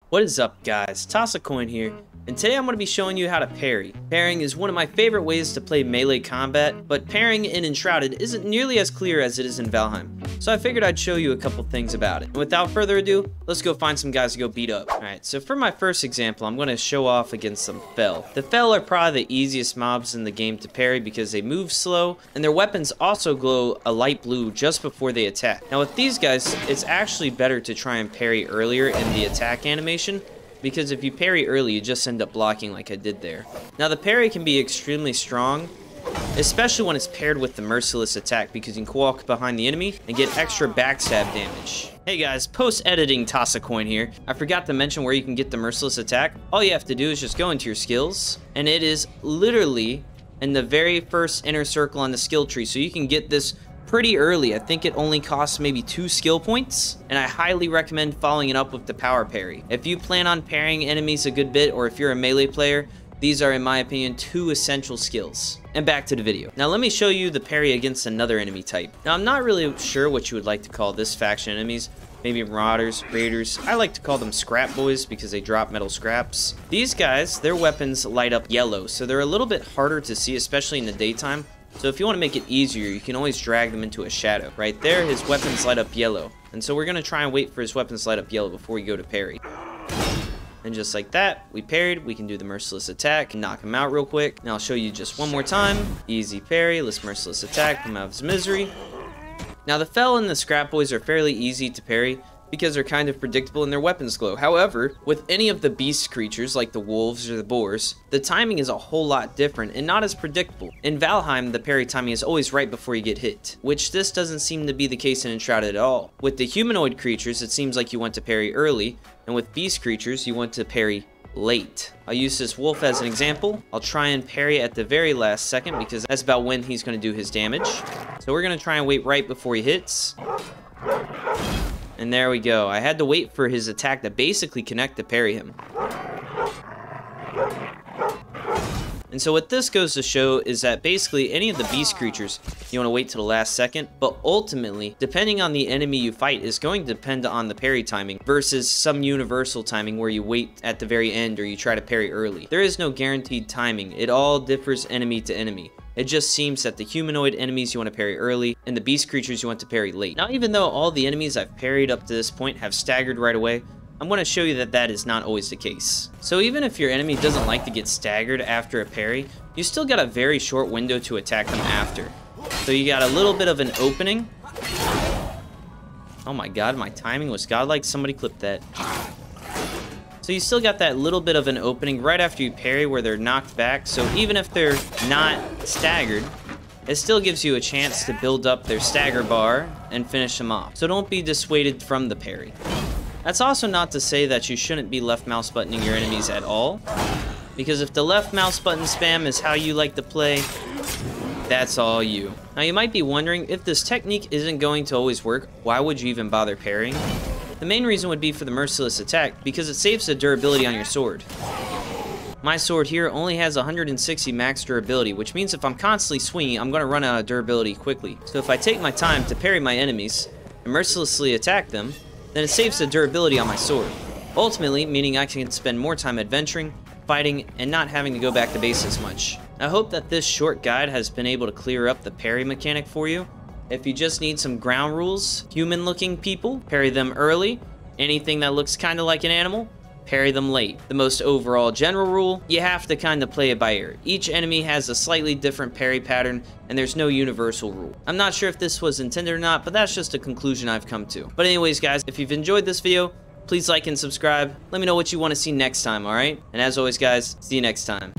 What is up, guys? Toss a coin here, and today I'm going to be showing you how to parry. Parrying is one of my favorite ways to play melee combat, but parrying in Enshrouded isn't nearly as clear as it is in Valheim, so I figured I'd show you a couple things about it. And without further ado, let's go find some guys to go beat up. Alright, so for my first example, I'm going to show off against some Fel. The Fel are probably the easiest mobs in the game to parry because they move slow, and their weapons also glow a light blue just before they attack. Now with these guys, it's actually better to try and parry earlier in the attack animation, because if you parry early, you just end up blocking like I did there. Now the parry can be extremely strong, especially when it's paired with the merciless attack, because you can walk behind the enemy and get extra backstab damage. Hey guys, post-editing toss a coin here. I forgot to mention where you can get the merciless attack. All you have to do is just go into your skills, and it is literally in the very first inner circle on the skill tree, so you can get this pretty early. I think it only costs maybe 2 skill points, and I highly recommend following it up with the power parry. If you plan on parrying enemies a good bit, or if you're a melee player, these are, in my opinion, 2 essential skills. And back to the video. Now let me show you the parry against another enemy type. Now I'm not really sure what you would like to call this faction enemies. Maybe marauders, raiders. I like to call them scrap boys because they drop metal scraps. These guys, their weapons light up yellow, so they're a little bit harder to see, especially in the daytime. So if you want to make it easier, you can always drag them into a shadow. Right there, his weapons light up yellow. And so we're going to try and wait for his weapons to light up yellow before we go to parry. And just like that, we parried. We can do the merciless attack and knock him out real quick. Now I'll show you just one more time. Easy parry, let's merciless attack, come out of his misery. Now the Fel and the scrap boys are fairly easy to parry because they're kind of predictable in their weapons glow. However, with any of the beast creatures like the wolves or the boars, the timing is a whole lot different and not as predictable. In Valheim, the parry timing is always right before you get hit, which this doesn't seem to be the case in Enshrouded at all. With the humanoid creatures, it seems like you want to parry early, and with beast creatures, you want to parry late. I'll use this wolf as an example. I'll try and parry at the very last second because that's about when he's going to do his damage. So we're going to try and wait right before he hits. And there we go. I had to wait for his attack to basically connect to parry him. And so what this goes to show is that basically any of the beast creatures, you want to wait till the last second, but ultimately, depending on the enemy you fight, is going to depend on the parry timing versus some universal timing where you wait at the very end or you try to parry early. There is no guaranteed timing. It all differs enemy to enemy. It just seems that the humanoid enemies you want to parry early, and the beast creatures you want to parry late. Now, even though all the enemies I've parried up to this point have staggered right away, I'm going to show you that that is not always the case. So even if your enemy doesn't like to get staggered after a parry, you still got a very short window to attack them after. So you got a little bit of an opening. Oh my god, my timing was godlike. Somebody clip that. So you still got that little bit of an opening right after you parry where they're knocked back. So even if they're not staggered, it still gives you a chance to build up their stagger bar and finish them off. So don't be dissuaded from the parry. That's also not to say that you shouldn't be left mouse buttoning your enemies at all, because if the left mouse button spam is how you like to play, that's all you. Now you might be wondering, if this technique isn't going to always work, why would you even bother parrying? The main reason would be for the merciless attack, because it saves the durability on your sword. My sword here only has 160 max durability, which means if I'm constantly swinging, I'm going to run out of durability quickly. So if I take my time to parry my enemies and mercilessly attack them, then it saves the durability on my sword. Ultimately, meaning I can spend more time adventuring, fighting, and not having to go back to base as much. I hope that this short guide has been able to clear up the parry mechanic for you. If you just need some ground rules, human-looking people, parry them early. Anything that looks kind of like an animal, parry them late. The most overall general rule, you have to kind of play it by ear. Each enemy has a slightly different parry pattern, and there's no universal rule. I'm not sure if this was intended or not, but that's just a conclusion I've come to. But anyways, guys, if you've enjoyed this video, please like and subscribe. Let me know what you want to see next time, alright? And as always, guys, see you next time.